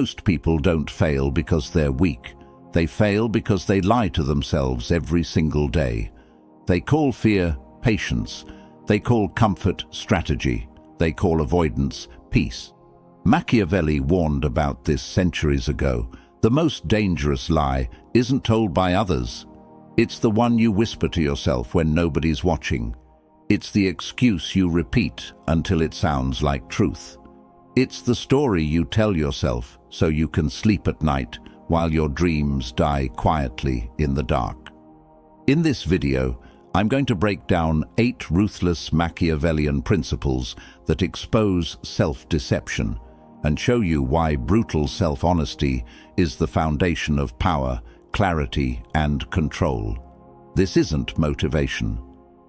Most people don't fail because they're weak. They fail because they lie to themselves every single day. They call fear patience. They call comfort strategy. They call avoidance peace. Machiavelli warned about this centuries ago. The most dangerous lie isn't told by others. It's the one you whisper to yourself when nobody's watching. It's the excuse you repeat until it sounds like truth. It's the story you tell yourself so you can sleep at night while your dreams die quietly in the dark. In this video, I'm going to break down 8 ruthless Machiavellian principles that expose self-deception and show you why brutal self-honesty is the foundation of power, clarity, and control. This isn't motivation.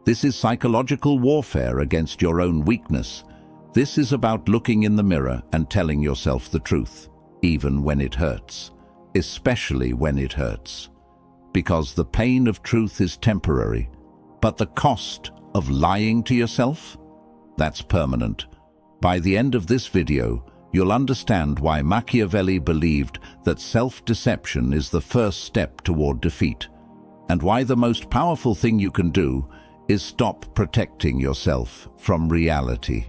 This is psychological warfare against your own weakness. This is about looking in the mirror and telling yourself the truth, even when it hurts, especially when it hurts. Because the pain of truth is temporary, but the cost of lying to yourself? That's permanent. By the end of this video, you'll understand why Machiavelli believed that self-deception is the first step toward defeat, and why the most powerful thing you can do is stop protecting yourself from reality.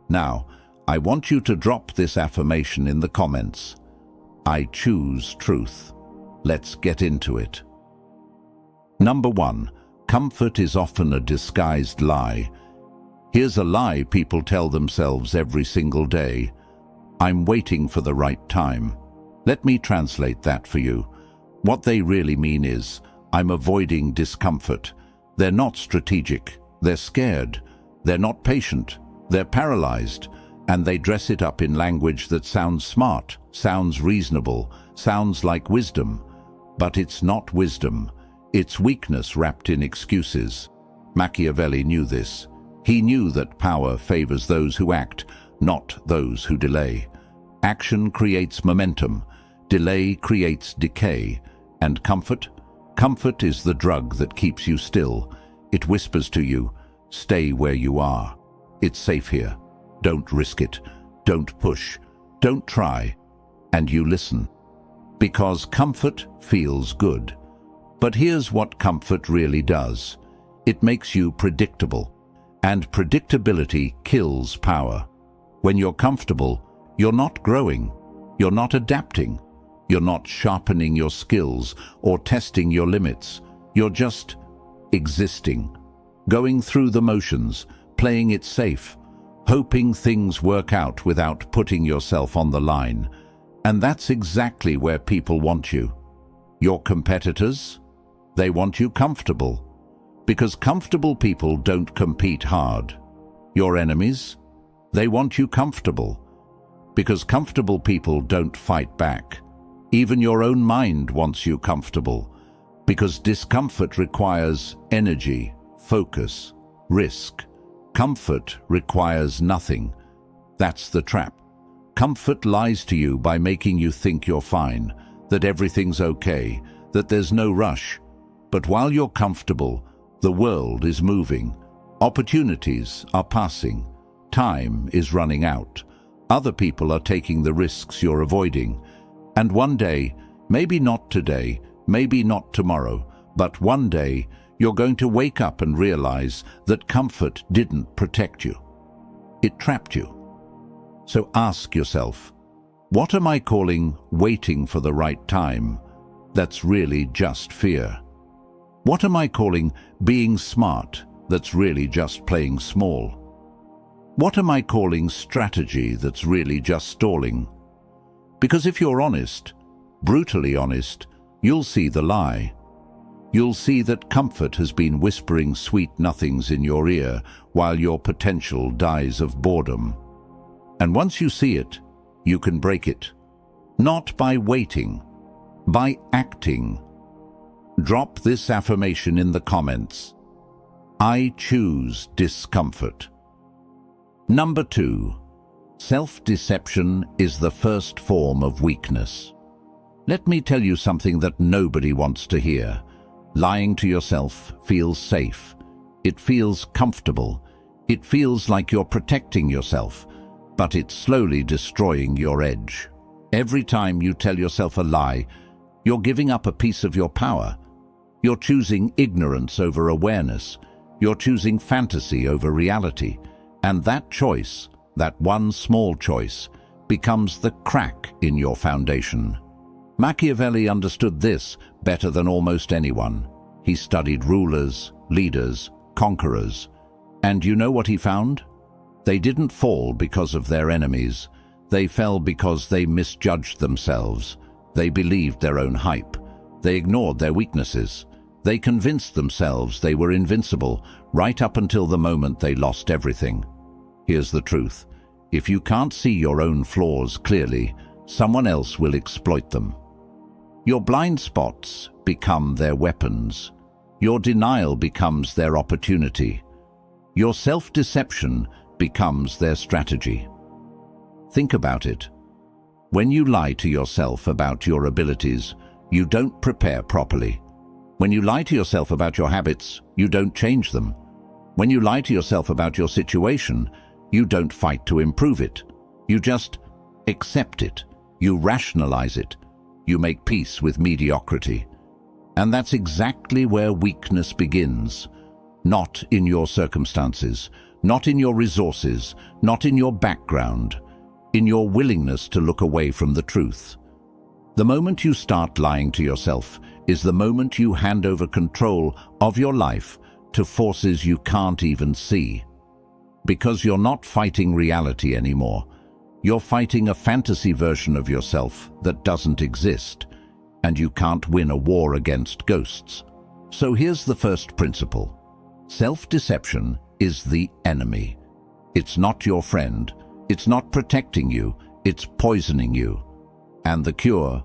Now, I want you to drop this affirmation in the comments. I choose truth. Let's get into it. Number 1. Comfort is often a disguised lie. Here's a lie people tell themselves every single day. I'm waiting for the right time. Let me translate that for you. What they really mean is, I'm avoiding discomfort. They're not strategic. They're scared. They're not patient. They're paralyzed. And they dress it up in language that sounds smart, sounds reasonable, sounds like wisdom. But it's not wisdom. It's weakness wrapped in excuses. Machiavelli knew this. He knew that power favors those who act, not those who delay. Action creates momentum. Delay creates decay. And comfort? Comfort is the drug that keeps you still. It whispers to you, stay where you are. It's safe here. Don't risk it. Don't push. Don't try. And you listen. Because comfort feels good. But here's what comfort really does. It makes you predictable. And predictability kills power. When you're comfortable, you're not growing. You're not adapting. You're not sharpening your skills or testing your limits. You're just existing. Going through the motions, playing it safe, hoping things work out without putting yourself on the line. And that's exactly where people want you. Your competitors? They want you comfortable. Because comfortable people don't compete hard. Your enemies? They want you comfortable. Because comfortable people don't fight back. Even your own mind wants you comfortable. Because discomfort requires energy, focus, risk. Comfort requires nothing. That's the trap. Comfort lies to you by making you think you're fine, that everything's okay, that there's no rush. But while you're comfortable, the world is moving. Opportunities are passing. Time is running out. Other people are taking the risks you're avoiding. And one day, maybe not today, maybe not tomorrow, but one day, you're going to wake up and realize that comfort didn't protect you. It trapped you. So ask yourself, what am I calling waiting for the right time that's really just fear? What am I calling being smart that's really just playing small? What am I calling strategy that's really just stalling? Because if you're honest, brutally honest, you'll see the lie. You'll see that comfort has been whispering sweet nothings in your ear while your potential dies of boredom. And once you see it, you can break it. Not by waiting, by acting. Drop this affirmation in the comments. I choose discomfort. Number 2. Self-deception is the first form of weakness. Let me tell you something that nobody wants to hear. Lying to yourself feels safe. It feels comfortable. It feels like you're protecting yourself, but it's slowly destroying your edge. Every time you tell yourself a lie, you're giving up a piece of your power. You're choosing ignorance over awareness. You're choosing fantasy over reality. And that choice, that one small choice, becomes the crack in your foundation. Machiavelli understood this better than almost anyone. He studied rulers, leaders, conquerors. And you know what he found? They didn't fall because of their enemies. They fell because they misjudged themselves. They believed their own hype. They ignored their weaknesses. They convinced themselves they were invincible right up until the moment they lost everything. Here's the truth. If you can't see your own flaws clearly, someone else will exploit them. Your blind spots become their weapons. Your denial becomes their opportunity. Your self-deception becomes their strategy. Think about it. When you lie to yourself about your abilities, you don't prepare properly. When you lie to yourself about your habits, you don't change them. When you lie to yourself about your situation, you don't fight to improve it. You just accept it. You rationalize it. You make peace with mediocrity. And that's exactly where weakness begins. Not in your circumstances, not in your resources, not in your background, in your willingness to look away from the truth. The moment you start lying to yourself is the moment you hand over control of your life to forces you can't even see. Because you're not fighting reality anymore. You're fighting a fantasy version of yourself that doesn't exist, and you can't win a war against ghosts. So here's the first principle. Self-deception is the enemy. It's not your friend. It's not protecting you. It's poisoning you. And the cure?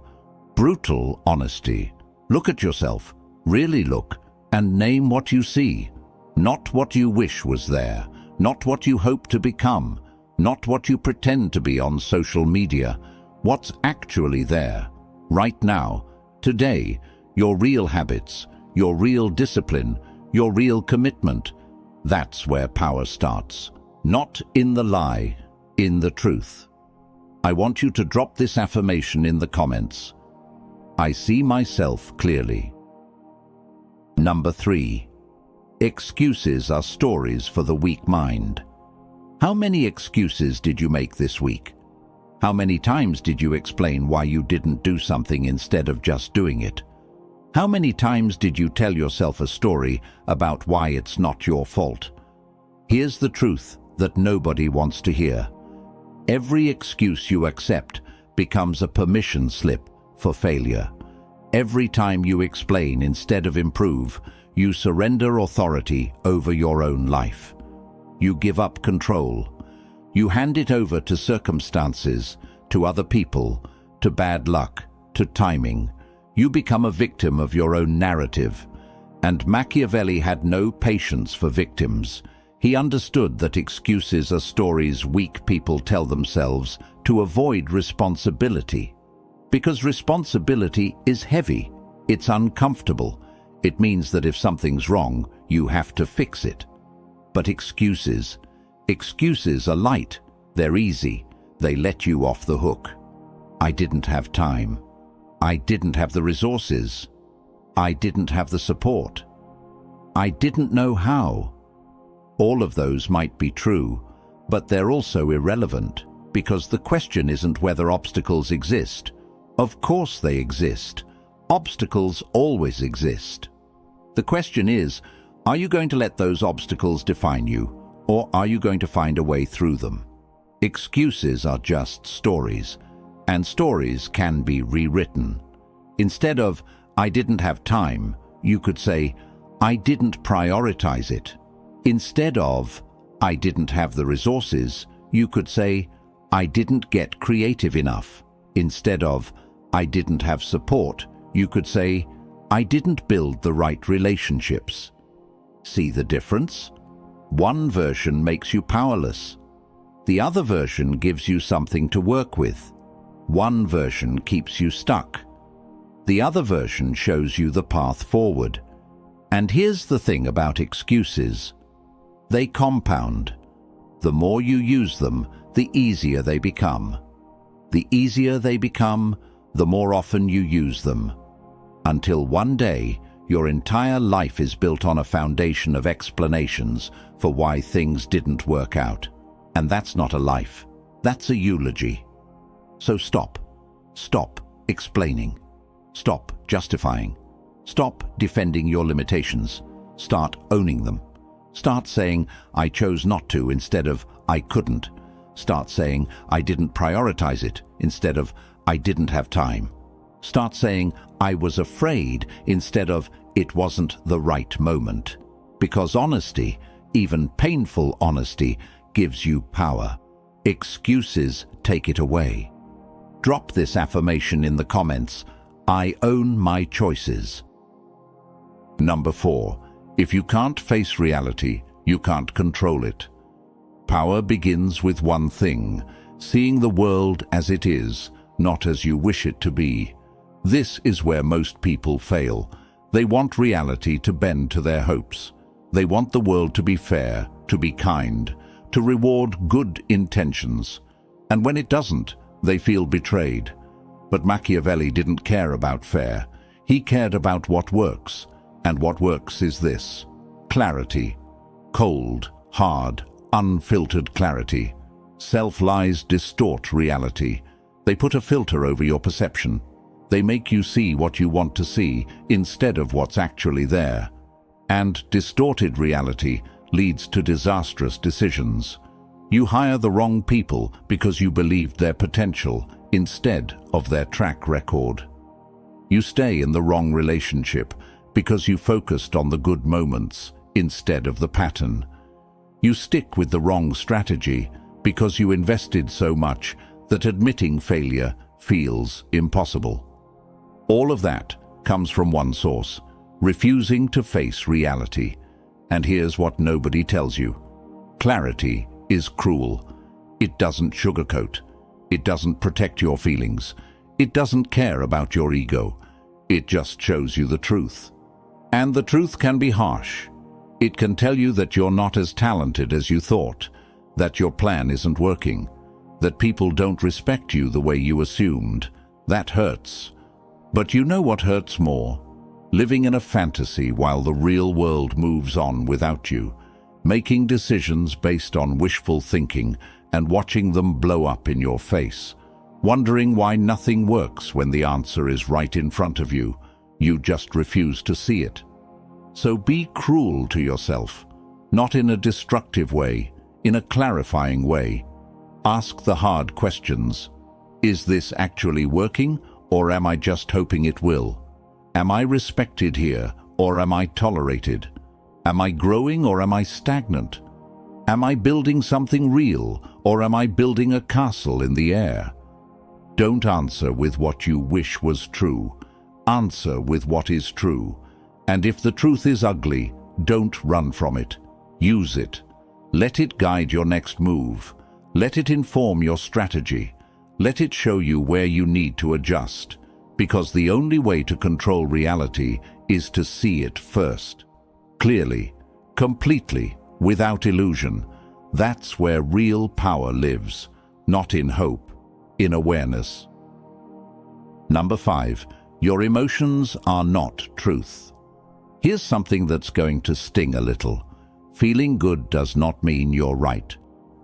Brutal honesty. Look at yourself. Really look. And name what you see. Not what you wish was there. Not what you hope to become. Not what you pretend to be on social media. What's actually there. Right now. Today. Your real habits. Your real discipline. Your real commitment. That's where power starts. Not in the lie. In the truth. I want you to drop this affirmation in the comments. I see myself clearly. Number 3. Excuses are stories for the weak mind. How many excuses did you make this week? How many times did you explain why you didn't do something instead of just doing it? How many times did you tell yourself a story about why it's not your fault? Here's the truth that nobody wants to hear. Every excuse you accept becomes a permission slip for failure. Every time you explain instead of improve, you surrender authority over your own life. You give up control. You hand it over to circumstances, to other people, to bad luck, to timing. You become a victim of your own narrative. And Machiavelli had no patience for victims. He understood that excuses are stories weak people tell themselves to avoid responsibility. Because responsibility is heavy. It's uncomfortable. It means that if something's wrong, you have to fix it. But excuses are light. They're easy. They let you off the hook. I didn't have time. I didn't have the resources. I didn't have the support. I didn't know how. All of those might be true, but they're also irrelevant, because the question isn't whether obstacles exist. Of course they exist. Obstacles always exist. The question is, are you going to let those obstacles define you, or are you going to find a way through them? Excuses are just stories, and stories can be rewritten. Instead of, I didn't have time, you could say, I didn't prioritize it. Instead of, I didn't have the resources, you could say, I didn't get creative enough. Instead of, I didn't have support, you could say, I didn't build the right relationships. See the difference? One version makes you powerless. The other version gives you something to work with. One version keeps you stuck. The other version shows you the path forward. And here's the thing about excuses. They compound. The more you use them, the easier they become. The easier they become, the more often you use them. Until one day, your entire life is built on a foundation of explanations for why things didn't work out. And that's not a life. That's a eulogy. So stop. Stop explaining. Stop justifying. Stop defending your limitations. Start owning them. Start saying, I chose not to instead of I couldn't. Start saying, I didn't prioritize it instead of I didn't have time. Start saying, I was afraid instead of it wasn't the right moment. Because honesty, even painful honesty, gives you power. Excuses take it away. Drop this affirmation in the comments. I own my choices. Number 4. If you can't face reality, you can't control it. Power begins with one thing: seeing the world as it is, not as you wish it to be. This is where most people fail. They want reality to bend to their hopes. They want the world to be fair, to be kind, to reward good intentions. And when it doesn't, they feel betrayed. But Machiavelli didn't care about fair. He cared about what works. And what works is this: clarity. Cold, hard, unfiltered clarity. Self-lies distort reality. They put a filter over your perception. They make you see what you want to see instead of what's actually there. And distorted reality leads to disastrous decisions. You hire the wrong people because you believed their potential instead of their track record. You stay in the wrong relationship because you focused on the good moments instead of the pattern. You stick with the wrong strategy because you invested so much that admitting failure feels impossible. All of that comes from one source: refusing to face reality. And here's what nobody tells you. Clarity is cruel. It doesn't sugarcoat. It doesn't protect your feelings. It doesn't care about your ego. It just shows you the truth. And the truth can be harsh. It can tell you that you're not as talented as you thought, that your plan isn't working, that people don't respect you the way you assumed. That hurts. But you know what hurts more? Living in a fantasy while the real world moves on without you, making decisions based on wishful thinking and watching them blow up in your face, wondering why nothing works when the answer is right in front of you. You just refuse to see it. So be cruel to yourself, not in a destructive way, in a clarifying way. Ask the hard questions. Is this actually working, or am I just hoping it will? Am I respected here, or am I tolerated? Am I growing, or am I stagnant? Am I building something real, or am I building a castle in the air? Don't answer with what you wish was true. Answer with what is true. And if the truth is ugly, don't run from it. Use it. Let it guide your next move. Let it inform your strategy. Let it show you where you need to adjust. Because the only way to control reality is to see it first. Clearly, completely, without illusion. That's where real power lives. Not in hope, in awareness. Number 5. Your emotions are not truth. Here's something that's going to sting a little. Feeling good does not mean you're right.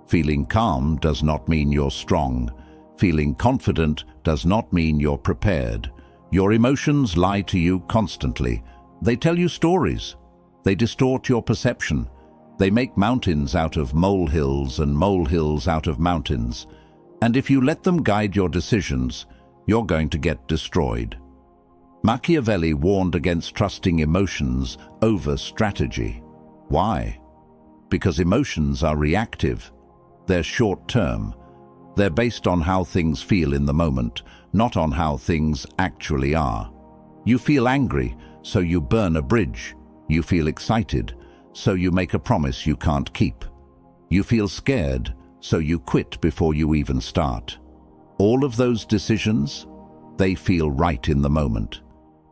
Feeling calm does not mean you're strong. Feeling confident does not mean you're prepared. Your emotions lie to you constantly. They tell you stories. They distort your perception. They make mountains out of molehills and molehills out of mountains. And if you let them guide your decisions, you're going to get destroyed. Machiavelli warned against trusting emotions over strategy. Why? Because emotions are reactive. They're short-term. They're based on how things feel in the moment, not on how things actually are. You feel angry, so you burn a bridge. You feel excited, so you make a promise you can't keep. You feel scared, so you quit before you even start. All of those decisions, they feel right in the moment.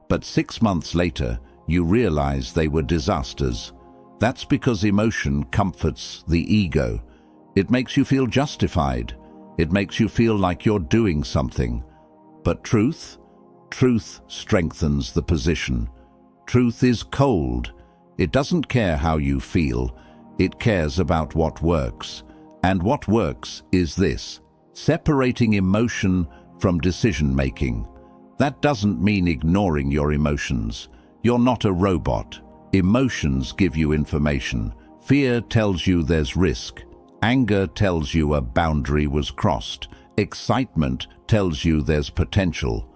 But 6 months later, you realize they were disasters. That's because emotion comforts the ego. It makes you feel justified. It makes you feel like you're doing something. But truth? Truth strengthens the position. Truth is cold. It doesn't care how you feel. It cares about what works. And what works is this: separating emotion from decision-making. That doesn't mean ignoring your emotions. You're not a robot. Emotions give you information. Fear tells you there's risk. Anger tells you a boundary was crossed. Excitement tells you there's potential.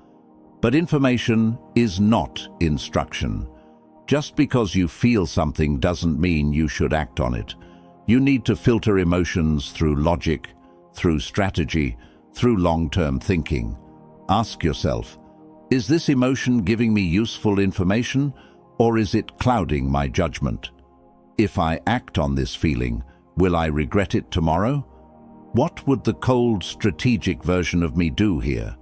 But information is not instruction. Just because you feel something doesn't mean you should act on it. You need to filter emotions through logic, through strategy, through long-term thinking. Ask yourself, is this emotion giving me useful information, or is it clouding my judgment? If I act on this feeling, will I regret it tomorrow? What would the cold, strategic version of me do here?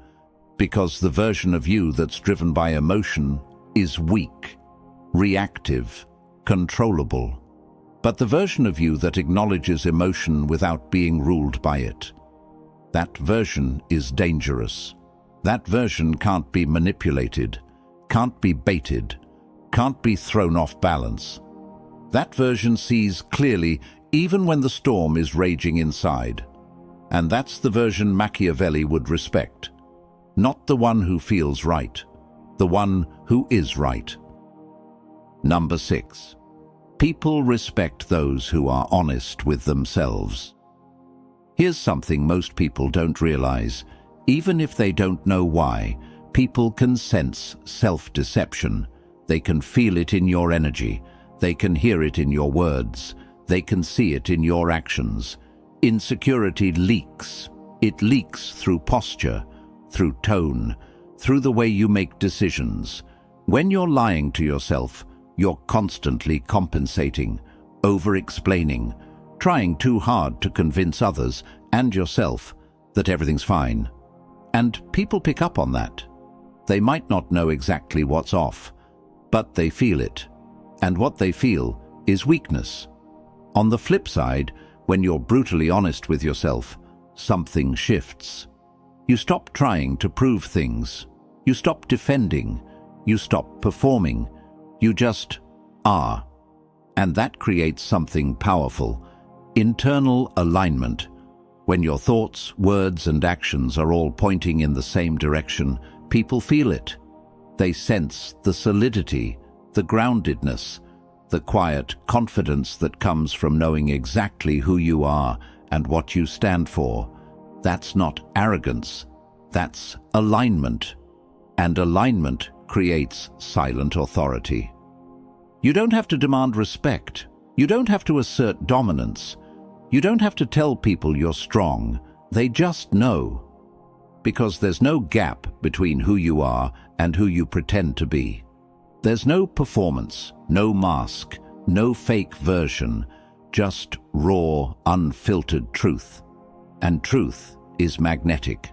Because the version of you that's driven by emotion is weak, reactive, controllable. But the version of you that acknowledges emotion without being ruled by it, that version is dangerous. That version can't be manipulated, can't be baited, can't be thrown off balance. That version sees clearly even when the storm is raging inside. And that's the version Machiavelli would respect. Not the one who feels right, the one who is right. Number 6. People respect those who are honest with themselves. Here's something most people don't realize. Even if they don't know why, people can sense self-deception. They can feel it in your energy. They can hear it in your words. They can see it in your actions. Insecurity leaks. It leaks through posture, through tone, through the way you make decisions. When you're lying to yourself, you're constantly compensating, over-explaining, trying too hard to convince others and yourself that everything's fine. And people pick up on that. They might not know exactly what's off, but they feel it. And what they feel is weakness. On the flip side, when you're brutally honest with yourself, something shifts. You stop trying to prove things. You stop defending. You stop performing. You just are. And that creates something powerful. Internal alignment. When your thoughts, words, and actions are all pointing in the same direction, people feel it. They sense the solidity, the groundedness, the quiet confidence that comes from knowing exactly who you are and what you stand for. That's not arrogance. That's alignment. And alignment creates silent authority. You don't have to demand respect. You don't have to assert dominance. You don't have to tell people you're strong. They just know. Because there's no gap between who you are and who you pretend to be. There's no performance, no mask, no fake version, just raw, unfiltered truth. And truth is magnetic.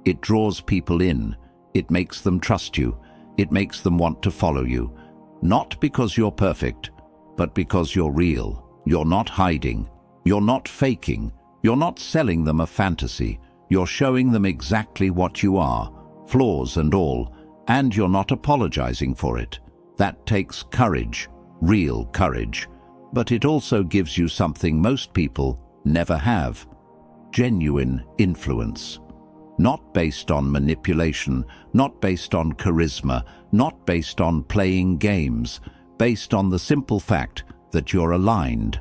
It draws people in. It makes them trust you. It makes them want to follow you. Not because you're perfect, but because you're real. You're not hiding. You're not faking. You're not selling them a fantasy. You're showing them exactly what you are, flaws and all, and you're not apologizing for it. That takes courage, real courage. But it also gives you something most people never have: genuine influence. Not based on manipulation, not based on charisma, not based on playing games, based on the simple fact that you're aligned.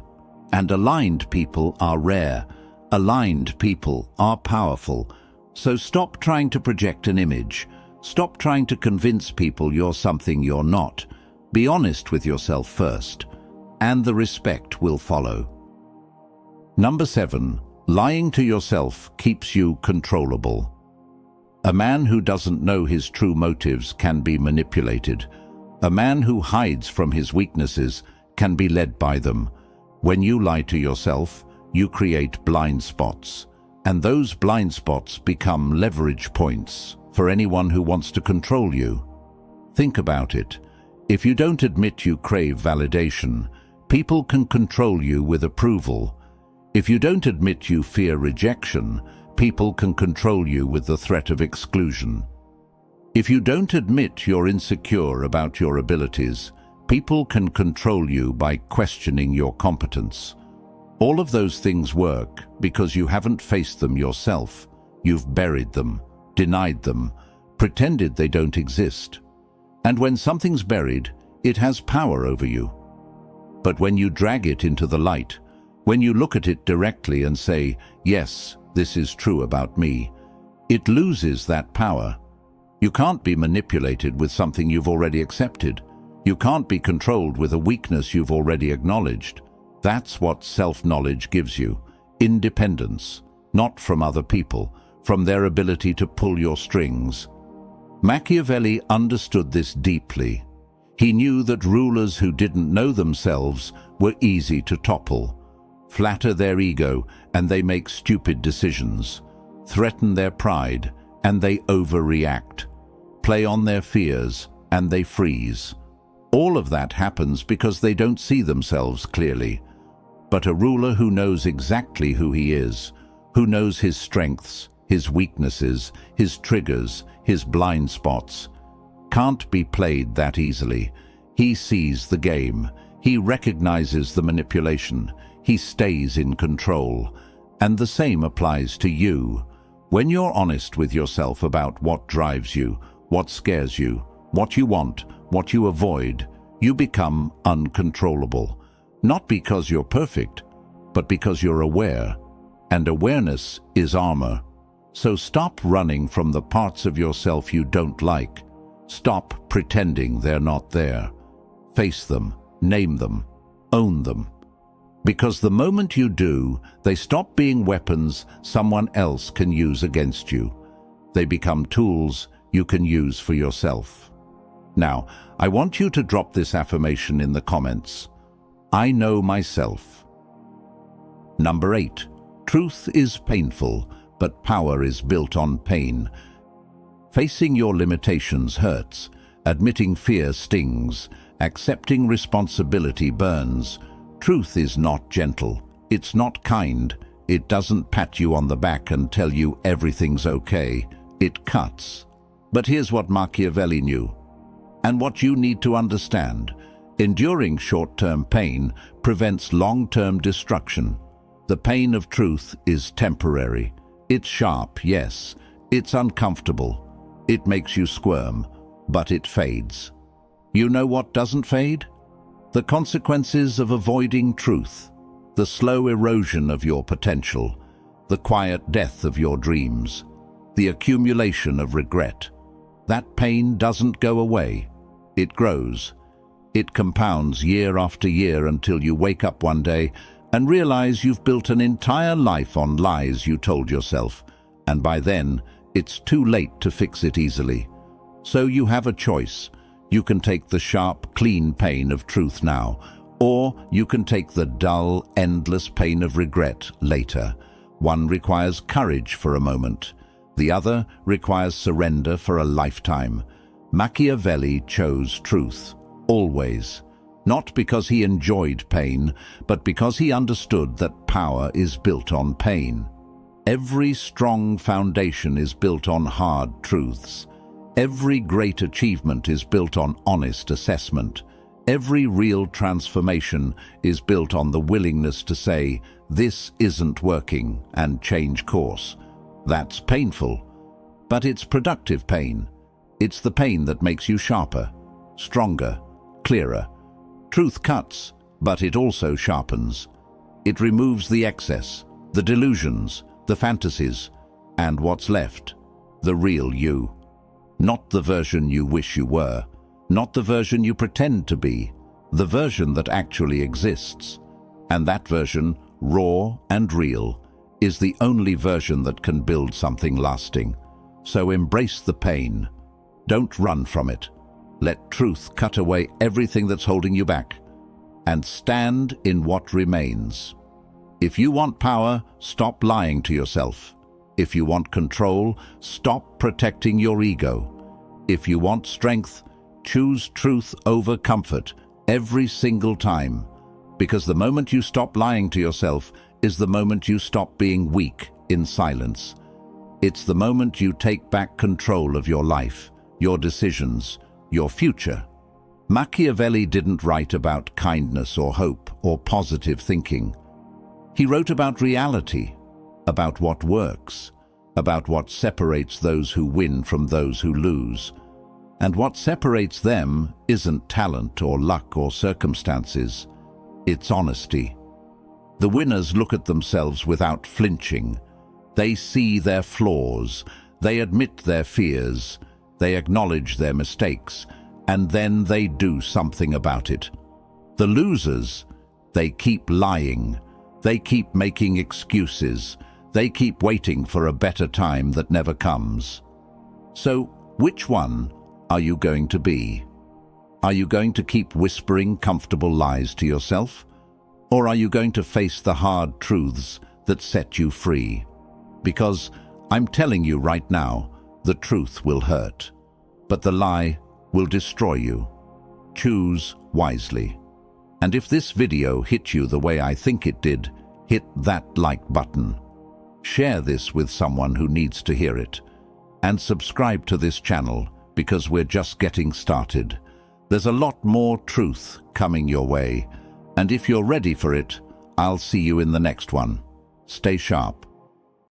And aligned people are rare. Aligned people are powerful. So stop trying to project an image. Stop trying to convince people you're something you're not. Be honest with yourself first, and the respect will follow. Number 7. Lying to yourself keeps you controllable. A man who doesn't know his true motives can be manipulated. A man who hides from his weaknesses can be led by them. When you lie to yourself, you create blind spots, and those blind spots become leverage points for anyone who wants to control you. Think about it. If you don't admit you crave validation, people can control you with approval. If you don't admit you fear rejection, people can control you with the threat of exclusion. If you don't admit you're insecure about your abilities, people can control you by questioning your competence. All of those things work because you haven't faced them yourself. You've buried them, denied them, pretended they don't exist. And when something's buried, it has power over you. But when you drag it into the light, when you look at it directly and say, yes, this is true about me, it loses that power. You can't be manipulated with something you've already accepted. You can't be controlled with a weakness you've already acknowledged. That's what self-knowledge gives you. Independence, not from other people, from their ability to pull your strings. Machiavelli understood this deeply. He knew that rulers who didn't know themselves were easy to topple, flatter their ego, and they make stupid decisions, threaten their pride, and they overreact, play on their fears, and they freeze. All of that happens because they don't see themselves clearly. But a ruler who knows exactly who he is, who knows his strengths, his weaknesses, his triggers, his blind spots, can't be played that easily. He sees the game. He recognizes the manipulation. He stays in control. And the same applies to you. When you're honest with yourself about what drives you, what scares you, what you want, what you avoid, you become uncontrollable. Not because you're perfect, but because you're aware. And awareness is armor. So stop running from the parts of yourself you don't like. Stop pretending they're not there. Face them, name them, own them. Because the moment you do, they stop being weapons someone else can use against you. They become tools you can use for yourself. Now, I want you to drop this affirmation in the comments. I know myself. Number 8. Truth is painful, but power is built on pain. Facing your limitations hurts. Admitting fear stings. Accepting responsibility burns. Truth is not gentle. It's not kind. It doesn't pat you on the back and tell you everything's okay. It cuts. But here's what Machiavelli knew, and what you need to understand. Enduring short-term pain prevents long-term destruction. The pain of truth is temporary. It's sharp, yes. It's uncomfortable. It makes you squirm, but it fades. You know what doesn't fade? The consequences of avoiding truth, the slow erosion of your potential, the quiet death of your dreams, the accumulation of regret. That pain doesn't go away. It grows. It compounds year after year until you wake up one day and realize you've built an entire life on lies you told yourself, and by then, it's too late to fix it easily. So you have a choice. You can take the sharp, clean pain of truth now, or you can take the dull, endless pain of regret later. One requires courage for a moment. The other requires surrender for a lifetime. Machiavelli chose truth, always. Not because he enjoyed pain, but because he understood that power is built on pain. Every strong foundation is built on hard truths. Every great achievement is built on honest assessment. Every real transformation is built on the willingness to say, this isn't working, and change course. That's painful, but it's productive pain. It's the pain that makes you sharper, stronger, clearer. Truth cuts, but it also sharpens. It removes the excess, the delusions, the fantasies, and what's left, the real you. Not the version you wish you were, not the version you pretend to be, the version that actually exists. And that version, raw and real, is the only version that can build something lasting. So embrace the pain. Don't run from it. Let truth cut away everything that's holding you back, and stand in what remains. If you want power, stop lying to yourself. If you want control, stop protecting your ego. If you want strength, choose truth over comfort every single time. Because the moment you stop lying to yourself is the moment you stop being weak in silence. It's the moment you take back control of your life, your decisions, your future. Machiavelli didn't write about kindness or hope or positive thinking. He wrote about reality, about what works, about what separates those who win from those who lose. And what separates them isn't talent or luck or circumstances. It's honesty. The winners look at themselves without flinching. They see their flaws, they admit their fears, they acknowledge their mistakes, and then they do something about it. The losers, they keep lying, they keep making excuses, they keep waiting for a better time that never comes. So, which one are you going to be? Are you going to keep whispering comfortable lies to yourself? Or are you going to face the hard truths that set you free? Because I'm telling you right now, the truth will hurt, but the lie will destroy you. Choose wisely. And if this video hit you the way I think it did, hit that like button. Share this with someone who needs to hear it. And subscribe to this channel because we're just getting started. There's a lot more truth coming your way. And if you're ready for it, I'll see you in the next one. Stay sharp.